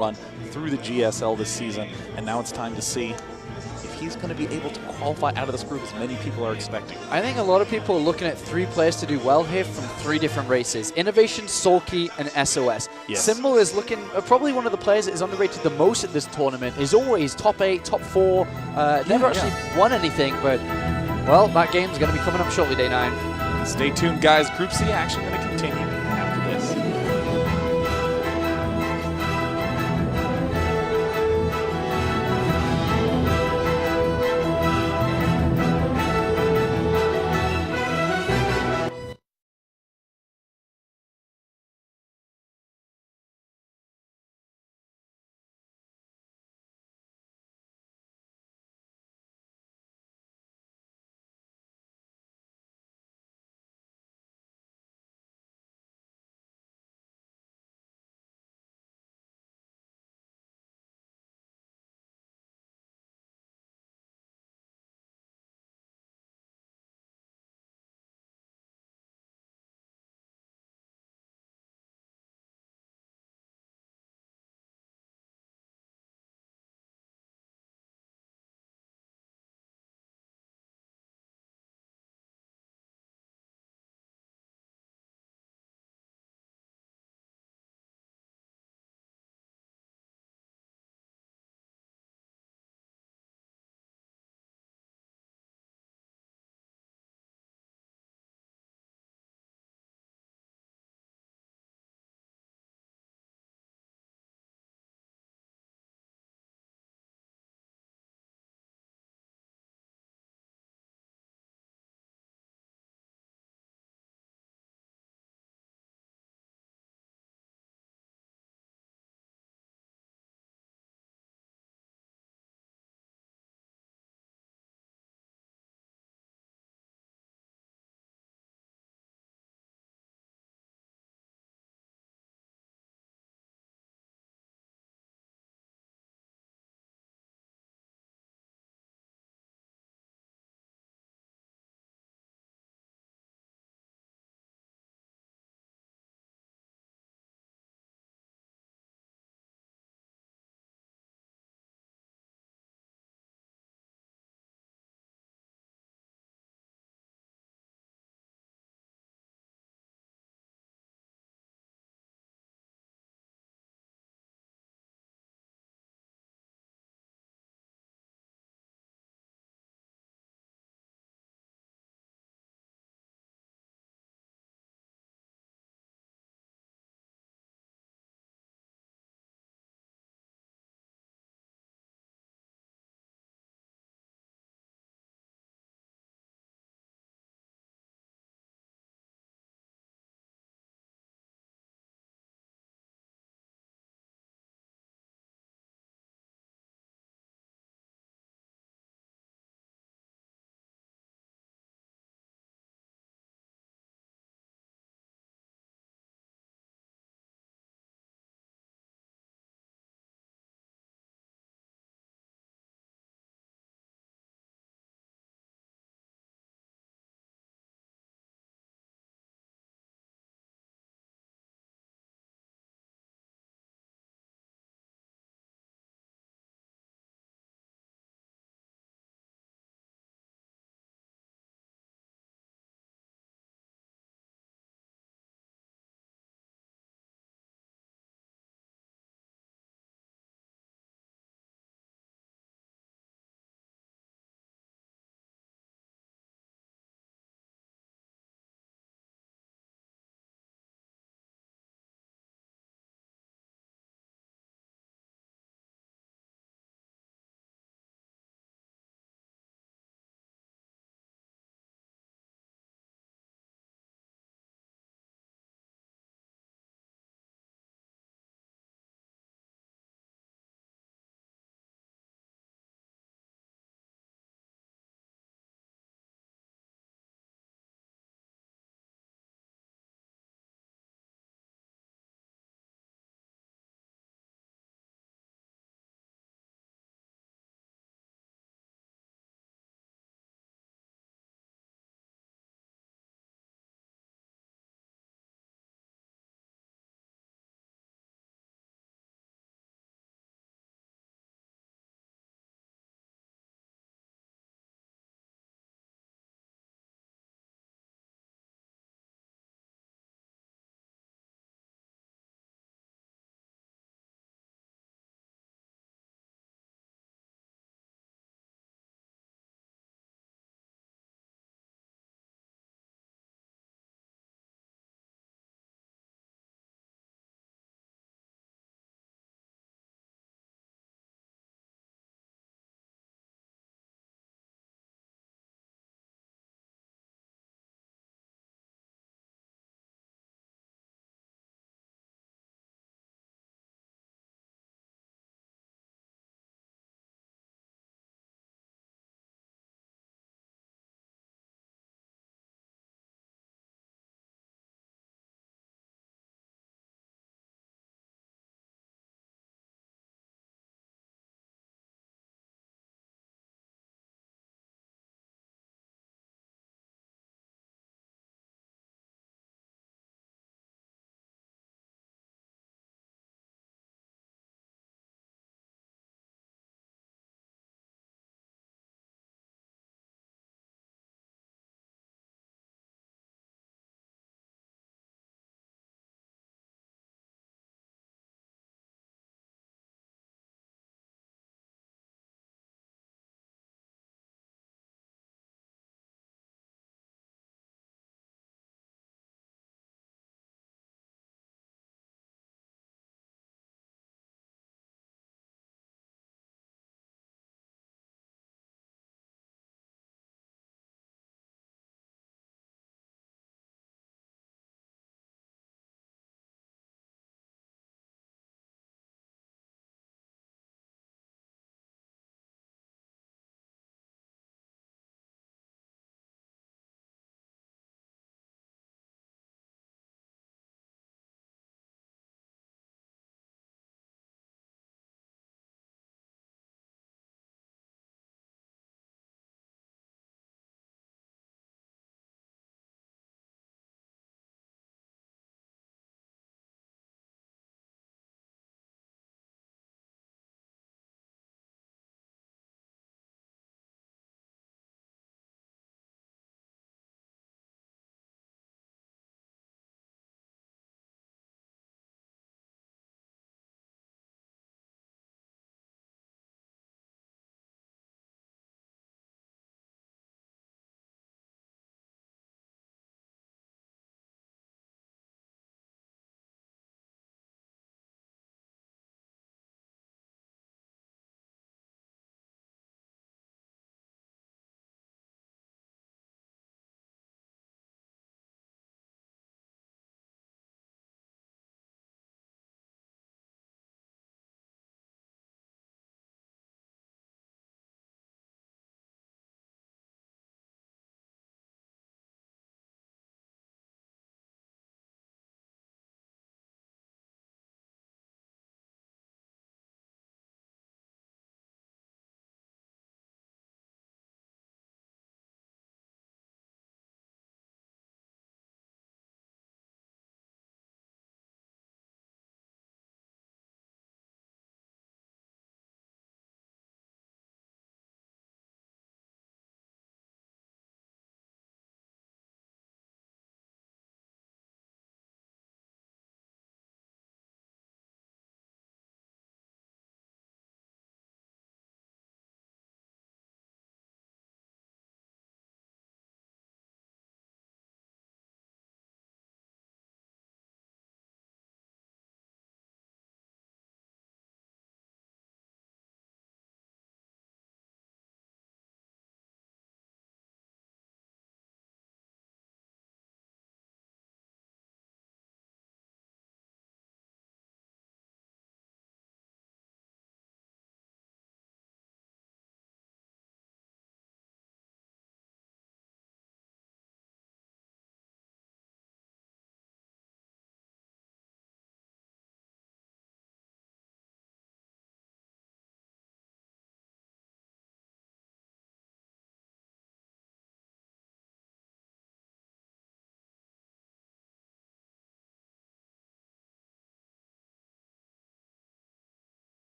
run through the GSL this season, and now it's time to see if he's going to be able to qualify out of this group as many people are expecting. I think a lot of people are looking at 3 players to do well here from 3 different races. Innovation, Sulky, and SOS. Yes. Symbol is looking probably one of the players that is underrated the most at this tournament. Is always top 8, top 4, never actually won anything, but, well, that game's going to be coming up shortly, day 9. Stay tuned, guys. Group C action going to continue.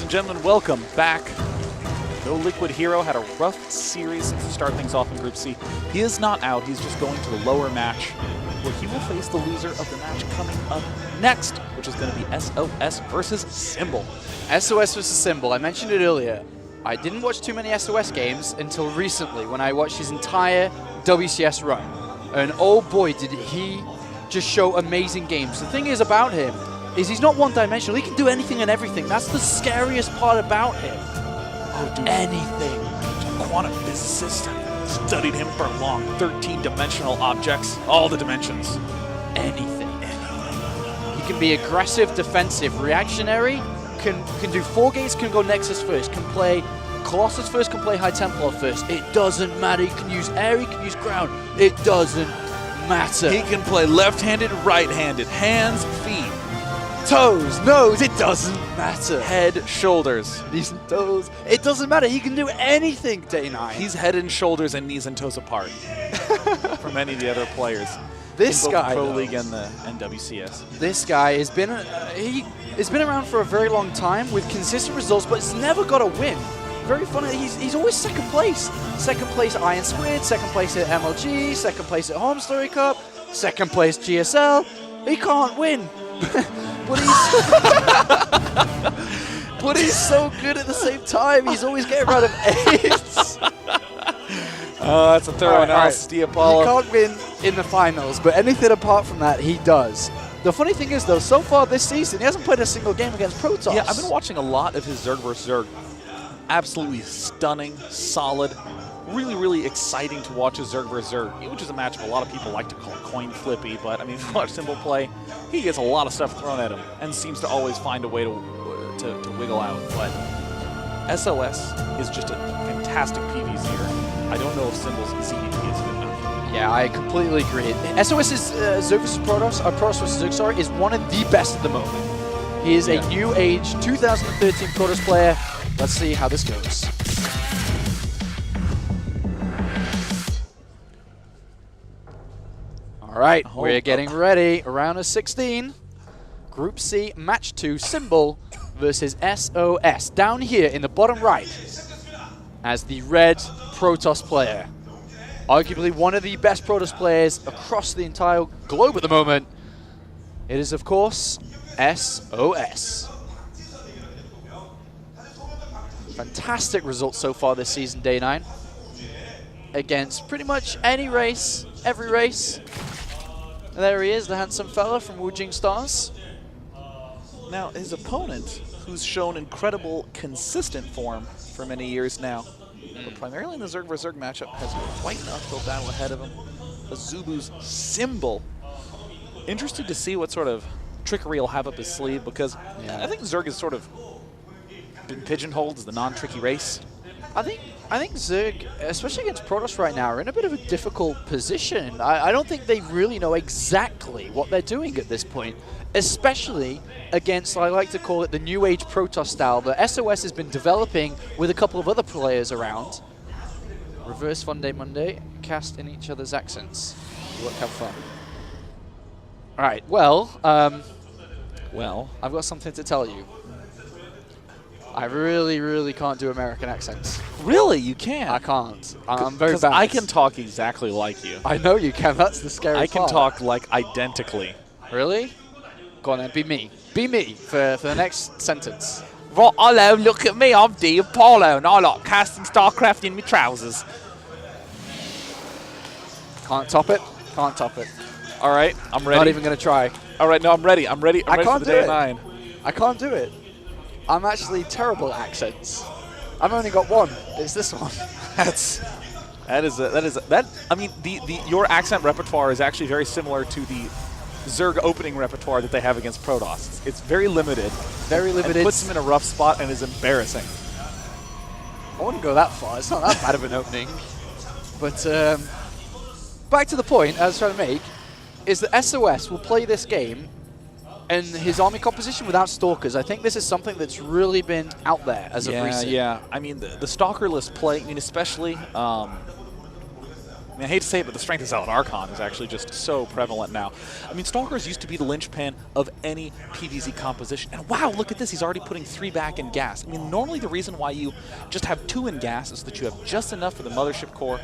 and gentlemen, welcome back. No Liquid Hero had a rough series to start things off in Group C. He is not out. He's just going to the lower match, where he will face the loser of the match coming up next, which is going to be SOS versus Symbol. SOS versus Symbol. I mentioned it earlier. I didn't watch too many SOS games until recently when I watched his entire WCS run. And oh boy, did he just show amazing games. The thing is about him is he's not one-dimensional. He can do anything and everything. That's the scariest part about him. Oh, dude. Anything. A quantum physicist. Studied him for long. 13-dimensional objects. All the dimensions. Anything. He can be aggressive, defensive, reactionary. Can do 4 gates, can go Nexus first, can play Colossus first, can play High Templar first. It doesn't matter. He can use air, he can use ground. It doesn't matter. He can play left-handed, right-handed, hands, feet. Toes, nose, it doesn't matter. Head, shoulders. Knees and toes, it doesn't matter. He can do anything, Day 9. He's head and shoulders and knees and toes apart from any of the other players. This in both guy, the Pro though, League and the WCS. This guy has been he's been around for a very long time with consistent results, but it's never got a win. Very funny. He's always second place. Second place at Iron Squid, second place at MLG, second place at Home Story Cup, second place GSL. He can't win. But he's so good at the same time. He's always getting rid of 8s. Oh, that's a thorough analysis, Diapollo. He can't win in the finals, but anything apart from that, he does. The funny thing is, though, so far this season, he hasn't played a single game against Protoss. Yeah, I've been watching a lot of his Zerg vs. Zerg. Absolutely stunning, solid, really, really exciting to watch his Zerg vs. Zerg, which is a matchup a lot of people like to call coin flippy, but I mean, if you watch Symbol play, he gets a lot of stuff thrown at him and seems to always find a way to wiggle out. But SOS is just a fantastic PvZer. I don't know if Symbol's CDP is good enough. Yeah, I completely agree. SOS's Zerg vs. Protoss, Protoss vs. Zerg, sorry, is one of the best at the moment. He is a new age 2013 Protoss player. Let's see how this goes. All right, we're getting ready. Round of 16. Group C, Match 2, Symbol versus SOS. Down here in the bottom right as the red Protoss player. Arguably one of the best Protoss players across the entire globe at the moment. It is, of course, SOS. Fantastic results so far this season, Day 9. Against pretty much any race, every race. And there he is, the handsome fella from Wujing Stars. Now, his opponent, who's shown incredible, consistent form for many years now, but primarily in the Zerg vs. Zerg matchup, has quite an uphill battle ahead of him. Azubu's Symbol. Interested to see what sort of trickery he'll have up his sleeve, because I think Zerg has sort of been pigeonholed as the non-tricky race. I think Zerg, especially against Protoss right now, are in a bit of a difficult position. I don't think they really know exactly what they're doing at this point, especially against, I like to call it, the new age Protoss style that SOS has been developing with a couple of other players around. Reverse Fun Day Monday, cast in each other's accents. Look, have fun. All right, well, I've got something to tell you. I really, really can't do American accents. Really? You can't? I can't. I'm very bad. I can talk exactly like you. I know you can. That's the scary part. I can talk like identically. Really? Go on then. Be me. Be me for the next sentence. Right, hello, look at me. I'm Diapollo, and I like casting Starcraft in my trousers. Can't top it. Can't top it. All right, I'm ready. Not even going to try. All right, no, I'm ready. I'm ready. I'm ready for the Day 9. I can't do it. I'm actually terrible at accents. I've only got one. It's this one. I mean, your accent repertoire is actually very similar to the Zerg opening repertoire that they have against Protoss. It's very limited. Very limited. It puts them in a rough spot and is embarrassing. I wouldn't go that far. It's not that bad of an opening. But back to the point I was trying to make is that SOS will play this game and his army composition without Stalkers. I think this is something that's really been out there as of recent. Yeah, I mean, the Stalkerless play, I mean, especially I mean, I hate to say it, but the strength of Zealot Archon is actually just so prevalent now. I mean, Stalkers used to be the linchpin of any PvZ composition. And wow, look at this. He's already putting 3 back in gas. I mean, normally the reason why you just have 2 in gas is that you have just enough for the Mothership Core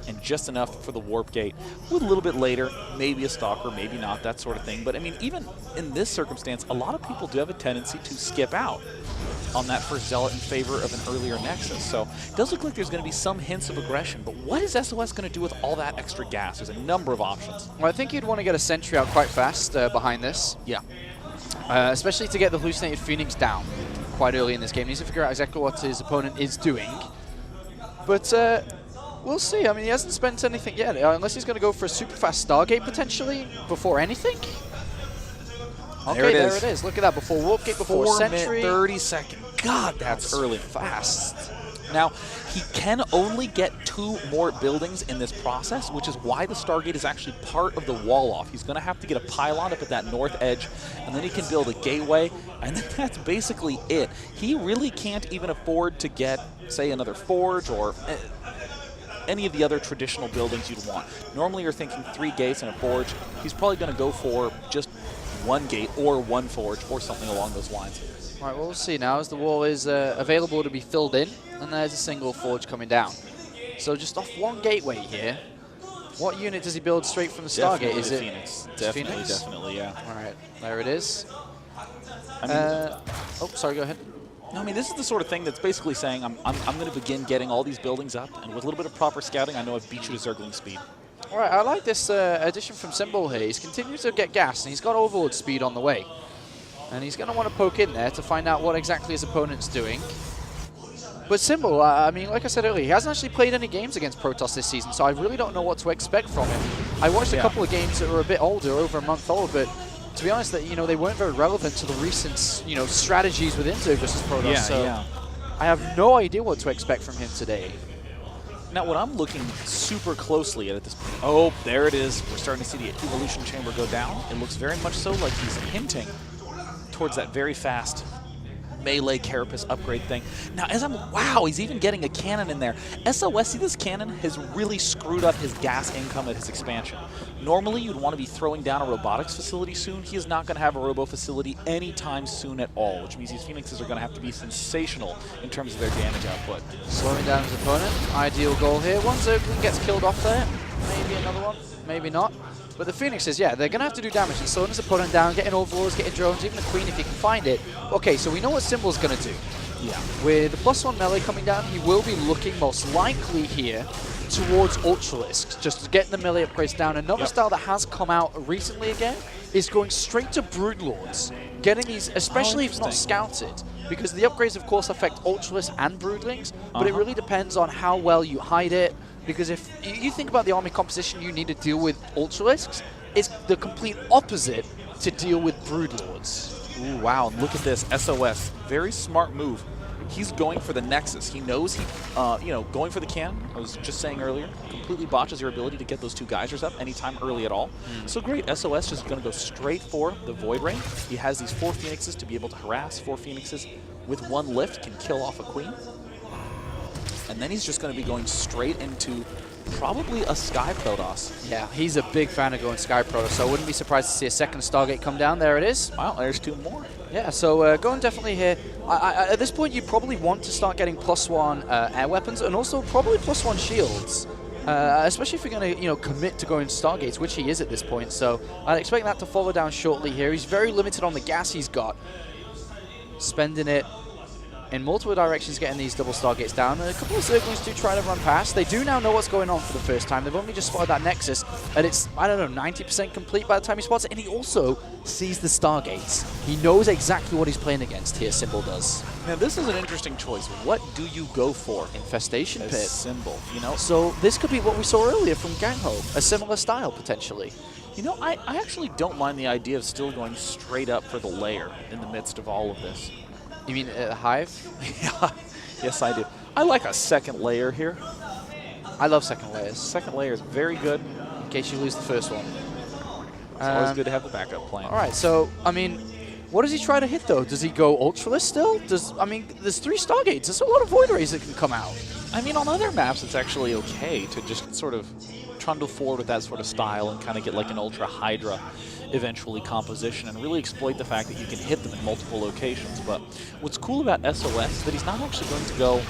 and just enough for the Warp Gate. With a little bit later, maybe a Stalker, maybe not, that sort of thing. But I mean, even in this circumstance, a lot of people do have a tendency to skip out on that first Zealot in favor of an earlier Nexus. So it does look like there's going to be some hints of aggression, but what is SOS going to do with all that extra gas? There's a number of options. Well, I think you'd want to get a Sentry out quite fast behind this. Yeah. Especially to get the Hallucinated Phoenix down quite early in this game. He needs to figure out exactly what his opponent is doing. But we'll see. I mean, he hasn't spent anything yet, unless he's going to go for a super fast Stargate potentially before anything. Okay, there it is. Look at that. Before Warp Gate, before 4 Sentry. 30 seconds. God, that's early. Fast. Now, he can only get 2 more buildings in this process, which is why the Stargate is actually part of the wall off. He's going to have to get a pylon up at that north edge, and then he can build a gateway, and then that's basically it. He really can't even afford to get, say, another forge or any of the other traditional buildings you'd want. Normally you're thinking 3 gates and a forge. He's probably going to go for just 1 gate or 1 forge or something along those lines. All right, well, we'll see now as the wall is available to be filled in, and there's a single forge coming down. So just off 1 gateway here. What unit does he build straight from the Stargate? Definitely is the it Phoenix? Definitely, yeah. All right, there it is. I mean, oh, sorry, go ahead. No, I mean, this is the sort of thing that's basically saying I'm going to begin getting all these buildings up, and with a little bit of proper scouting, I know I've beat you to Zergling speed. All right, I like this addition from Symbol here. He's continuing to get gas, and he's got Overlord speed on the way. And he's going to want to poke in there to find out what exactly his opponent's doing. But Symbol, I mean, like I said earlier, he hasn't actually played any games against Protoss this season, so I really don't know what to expect from him. I watched a couple of games that were a bit older, over a month old, but to be honest, they weren't very relevant to the recent, strategies within Zerg versus Protoss. Yeah, so yeah. I have no idea what to expect from him today. Now, what I'm looking super closely at this point, oh, there it is. We're starting to see the Evolution Chamber go down. It looks very much so like he's hinting towards that very fast melee carapace upgrade thing. Now, wow, he's even getting a cannon in there. SOS, see, this cannon has really screwed up his gas income at his expansion. Normally, you'd want to be throwing down a robotics facility soon. He is not going to have a robo facility anytime soon at all, which means these Phoenixes are going to have to be sensational in terms of their damage output. Slowing down his opponent, ideal goal here. 1 Zergling gets killed off there, maybe another one, maybe not. But the Phoenixes, yeah, they're going to have to do damage. And slowing his opponent down, getting Overlords, getting drones, even the Queen if he can find it. Okay, so we know what Symbol's going to do. Yeah. With the +1 melee coming down, he will be looking most likely here towards Ultralisks, just to get the melee upgrades down. Another style that has come out recently again is going straight to Broodlords. Getting these, especially if not scouted, because the upgrades, of course, affect Ultralisks and Broodlings, but it really depends on how well you hide it. Because if you think about the army composition you need to deal with Ultralisks, it's the complete opposite to deal with Broodlords. Ooh, wow, look at this. SOS, very smart move. He's going for the Nexus. He knows going for the cannon, I was just saying earlier, completely botches your ability to get those 2 geysers up anytime early at all. So great, SOS just going to go straight for the Void Ray. He has these 4 Phoenixes to be able to harass. 4 Phoenixes with 1 lift can kill off a Queen. And then he's just going to be going straight into probably a Sky Protoss. Yeah, he's a big fan of going Sky Protoss, so I wouldn't be surprised to see a second Stargate come down. There it is. Wow, there's 2 more. Yeah, so going definitely here. At this point, you probably want to start getting +1 air weapons and also probably +1 shields. Especially if you're going to, commit to going Stargates, which he is at this point. So I'd expect that to follow down shortly here. He's very limited on the gas he's got. Spending it in multiple directions, getting these double Stargates down. And a couple of Zerglings do try to run past. They do now know what's going on for the first time. They've only just spotted that Nexus, and it's, I don't know, 90% complete by the time he spots it. And he also sees the Stargates. He knows exactly what he's playing against here, Symbol does. Now, this is an interesting choice. What do you go for? Infestation Pit. Symbol, So this could be what we saw earlier from Gangho, a similar style, potentially. I actually don't mind the idea of still going straight up for the layer in the midst of all of this. You mean Hive? Yeah, yes I do. I like a second layer here. I love second layers. Second layer is very good. In case you lose the first one. It's always good to have the backup plan. All right, so, I mean, what does he try to hit, though? Does he go Ultralist still? There's 3 Stargates. There's a lot of Void Rays that can come out. I mean, on other maps, it's actually okay to just sort of trundle forward with that sort of style and kind of get like an Ultra Hydra eventually composition and really exploit the fact that you can hit them in multiple locations. But what's cool about SOS is that he's not actually going to go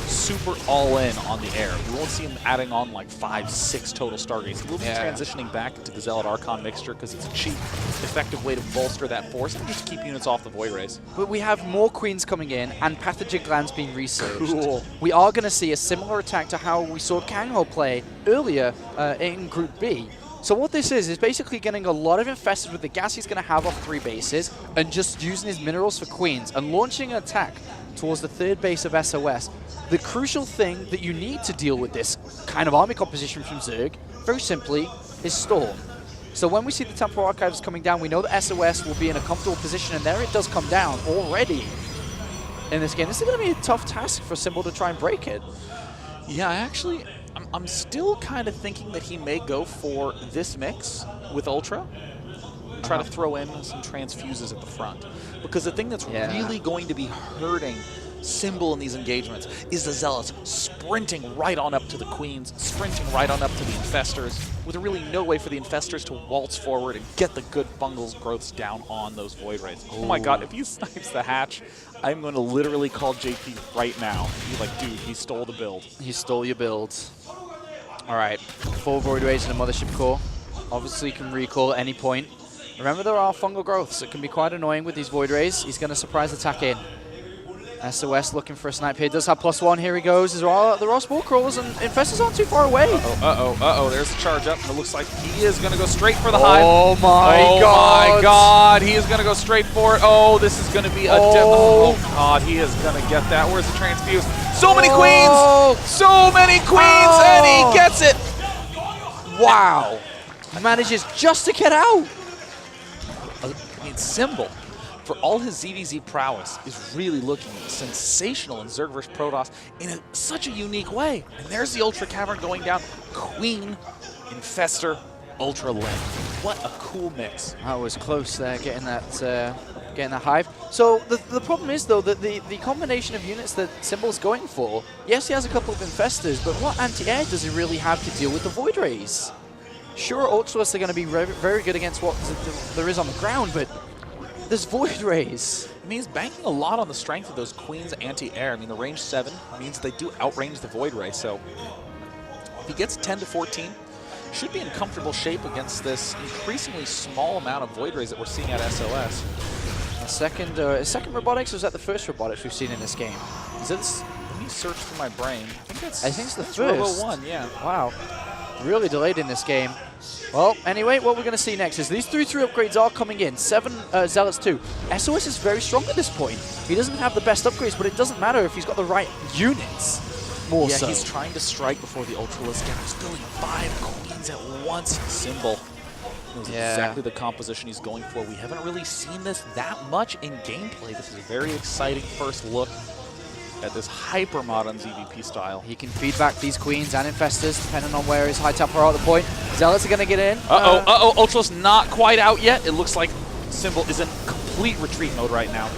super all in on the air. We won't see him adding on like 5, 6 total Stargates. He will be transitioning back into the Zealot Archon mixture because it's a cheap, effective way to bolster that force and just keep units off the Void Rays. But we have more Queens coming in and Pathogen Glands being researched. Cool. We are going to see a similar attack to how we saw Kangho play earlier in Group B. So what this is basically getting a lot of infested with the gas he's going to have off 3 bases and just using his minerals for Queens and launching an attack towards the 3rd base of SOS. The crucial thing that you need to deal with this kind of army composition from Zerg, very simply, is Storm. So when we see the Temporal Archives coming down, we know that SOS will be in a comfortable position, and there it does come down already in this game. This is going to be a tough task for Symbol to try and break it. Yeah, I'm still kind of thinking that he may go for this mix with Ultra, try to throw in some transfuses at the front. Because the thing that's really going to be hurting Symbol in these engagements is the Zealots sprinting right on up to the Queens, sprinting right on up to the Infestors, with really no way for the Infestors to waltz forward and get the good fungal growths down on those Void Rays. Oh my god, if he snipes the hatch, I'm going to literally call JP right now. Be like, dude, he stole the build. He stole your build. All right, 4 Void Rays in a Mothership core. Obviously can recall at any point. Remember, there are fungal growths. It can be quite annoying with these Void Rays. He's going to surprise attack in. SOS looking for a snipe here. Does have +1. Here he goes. There are Spore Crawlers, and Infestors aren't too far away. Uh-oh. There's the charge up. It looks like he is going to go straight for the hive. Oh my god. Oh my god. He is going to go straight for it. Oh, this is going to be a oh god. He is going to get that. Where's the transfuse? So many Queens! So many Queens! And he gets it! Wow. Manages just to get out. I mean, Symbol, for all his ZVZ prowess, is really looking sensational in Zerg vs. Protoss in such a unique way. And there's the Ultra Cavern going down. Queen, Infestor, Ultra Lane. What a cool mix. That was close there, getting that hive. So the problem is, though, that the combination of units that Symbol's going for, yes, he has a couple of Infestors, but what anti-air does he really have to deal with the Void Rays? Sure, Ultras are going to be very, very good against what there is on the ground, but there's Void Rays. I mean, he's banking a lot on the strength of those Queens anti-air. I mean, the range 7 means they do outrange the Void Ray, so if he gets 10 to 14, should be in comfortable shape against this increasingly small amount of Void Rays that we're seeing at SOS. The second robotics, or was that the first robotics we've seen in this game? Is this? Let me search through my brain. I think it's the first. Robo 1, yeah. Wow. Really delayed in this game. Well, anyway, what we're going to see next is these 3-3 upgrades are coming in. 7 Zealots 2. SOS is very strong at this point. He doesn't have the best upgrades, but it doesn't matter if he's got the right units. More so. He's trying to strike before the Ultralisk gap. He's filling 5 Queens at once. Symbol. Knows exactly the composition he's going for. We haven't really seen this that much in gameplay. This is a very exciting first look at this hyper-modern ZVP style. He can feed back these Queens and Infestors, depending on where his high tempo are at the point. Zealots are going to get in. Ultra's not quite out yet. It looks like Symbol is in complete retreat mode right now.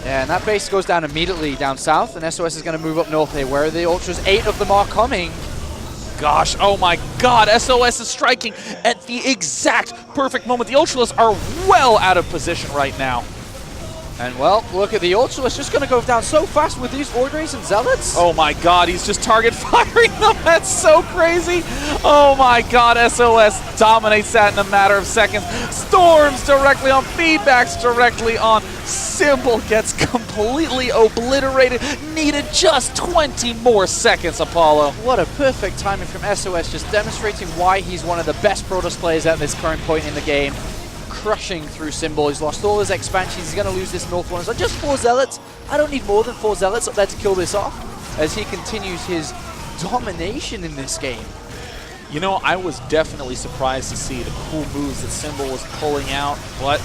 Yeah, and that base goes down immediately down south, and SOS is going to move up north here. Where are the Ultras? 8 of them are coming. Gosh, oh my god, SOS is striking at the exact perfect moment. The Ultralists are well out of position right now. And well, look at the Ultralisk just going to go down so fast with these Void Rays and Zealots. Oh my god, he's just target firing them. That's so crazy. Oh my god, SOS dominates that in a matter of seconds. Storms directly on, feedbacks directly on. Symbol gets completely obliterated. Needed just 20 more seconds, Apollo. What a perfect timing from SOS, just demonstrating why he's one of the best Protoss players at this current point in the game. Crushing through Symbol. He's lost all his expansions. He's going to lose this north one. So just 4 Zealots. I don't need more than 4 Zealots up there to kill this off as he continues his domination in this game. You know, I was definitely surprised to see the cool moves that Symbol was pulling out, but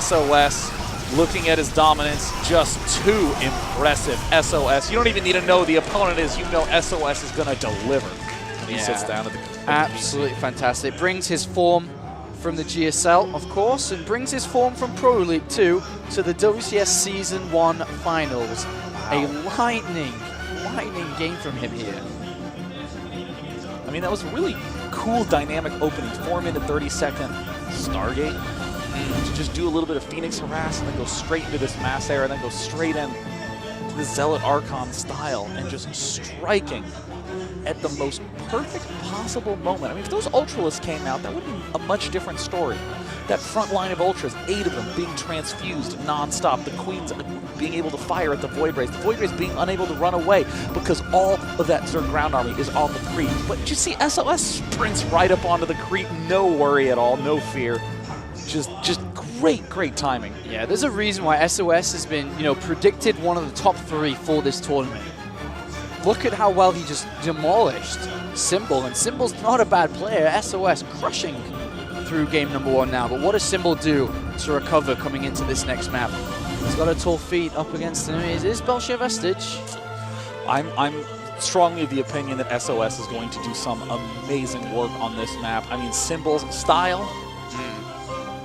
SOS looking at his dominance, just too impressive. SOS, you don't even need to know the opponent is, you know SOS is going to deliver. And he sits down at the absolutely fantastic. Brings his form from the GSL, of course, and brings his form from Pro League 2 to the WCS Season 1 Finals. Wow. A lightning game from him here. I mean, that was really cool dynamic opening, 4-minute 30-second Stargate, to just do a little bit of Phoenix harass and then go straight into this mass air and then go straight in to the Zealot Archon style and just striking at the most perfect possible moment. I mean, if those Ultralists came out, that would be a much different story. That front line of Ultras, 8 of them being transfused non-stop, the Queens being able to fire at the Void Rays, the Void Rays being unable to run away because all of that Zerg ground army is on the creep. But you see SOS sprints right up onto the creep, no worry at all, no fear. Just great timing. Yeah, there's a reason why SOS has been, predicted one of the top 3 for this tournament. Look at how well he just demolished Symbol, and Symbol's not a bad player. SOS crushing through game number 1 now, but what does Symbol do to recover coming into this next map? He's got a tall feat up against him. Is Belshare Vestige? I'm strongly of the opinion that SOS is going to do some amazing work on this map. I mean, Symbol's style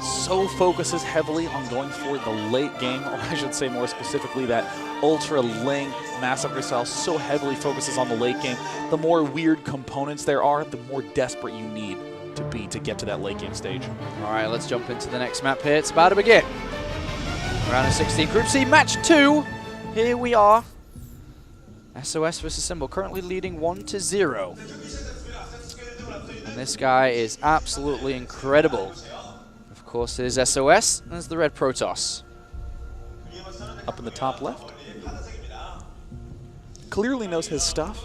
so focuses heavily on going for the late game, or I should say more specifically that Ultra Link Massacre style so heavily focuses on the late game. The more weird components there are, the more desperate you need to be to get to that late game stage. All right, let's jump into the next map here. It's about to begin. Round of 16, Group C, match 2. Here we are. SOS versus Symbol, currently leading 1-0. And this guy is absolutely incredible. Of course, it is SOS. There's the red Protoss. Up in the top left. Clearly knows his stuff.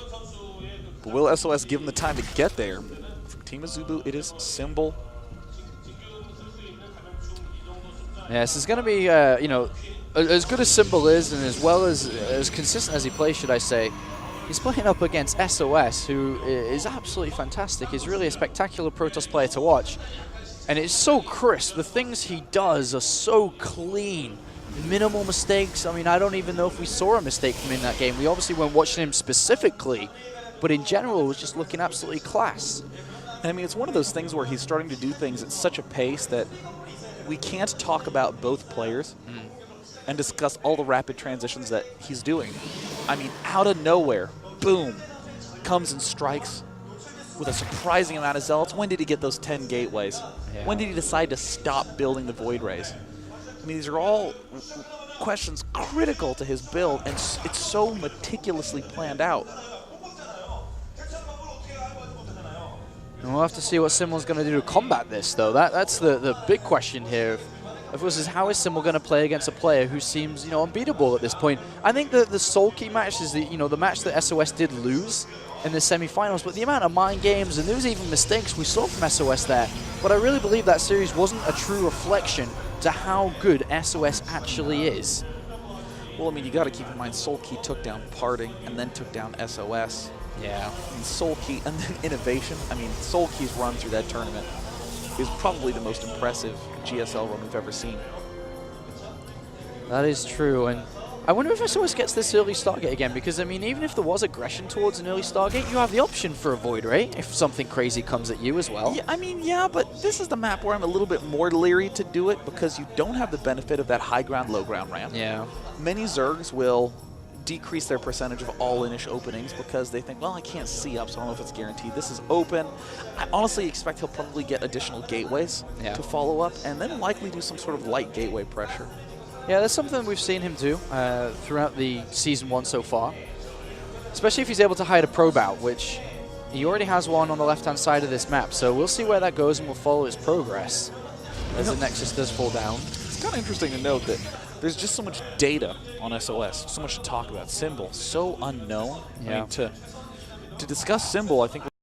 But will SOS give him the time to get there? From Team Azubu, it is Symbol. Yeah, this is going to be, as good as Symbol is, and as well as consistent as he plays, should I say, he's playing up against SOS, who is absolutely fantastic. He's really a spectacular Protoss player to watch. And it's so crisp. The things he does are so clean. Minimal mistakes. I mean, I don't even know if we saw a mistake from in that game. We obviously weren't watching him specifically, but in general, it was just looking absolutely class. And I mean, it's one of those things where he's starting to do things at such a pace that we can't talk about both players and discuss all the rapid transitions that he's doing. I mean, out of nowhere, boom, comes and strikes with a surprising amount of Zealots. When did he get those 10 gateways? Yeah. When did he decide to stop building the Void Rays? I mean, these are all questions critical to his build, and it's so meticulously planned out. And we'll have to see what Symbol's going to do to combat this, though. That's the big question here. Of course, is how is Symbol going to play against a player who seems, unbeatable at this point? I think the Soul Key match is the match that SOS did lose in the semifinals, but the amount of mind games and there was even mistakes we saw from SOS there. But I really believe that series wasn't a true reflection to how good SOS actually is. Well, I mean, you got to keep in mind Soul Key took down Parting and then took down SOS. Yeah. And Soul Key and then Innovation. I mean, Soul Key's run through that tournament is probably the most impressive GSL run we've ever seen. That is true, and I wonder if SOS gets this early Stargate again, because I mean, even if there was aggression towards an early Stargate, you have the option for a Void Ray if something crazy comes at you as well. Yeah, I mean, yeah, but this is the map where I'm a little bit more leery to do it because you don't have the benefit of that high ground, low ground ramp. Yeah. Many Zergs will decrease their percentage of all Inish openings because they think, well, I can't see up, so I don't know if it's guaranteed. This is open. I honestly expect he'll probably get additional gateways to follow up and then likely do some sort of light gateway pressure. Yeah, that's something we've seen him do throughout the Season 1 so far. Especially if he's able to hide a probe out, which he already has one on the left-hand side of this map. So we'll see where that goes and we'll follow his progress as the Nexus does fall down. It's kind of interesting to note that there's just so much data on SOS, so much to talk about. Symbol, so unknown. Yeah. I mean, to discuss Symbol, I think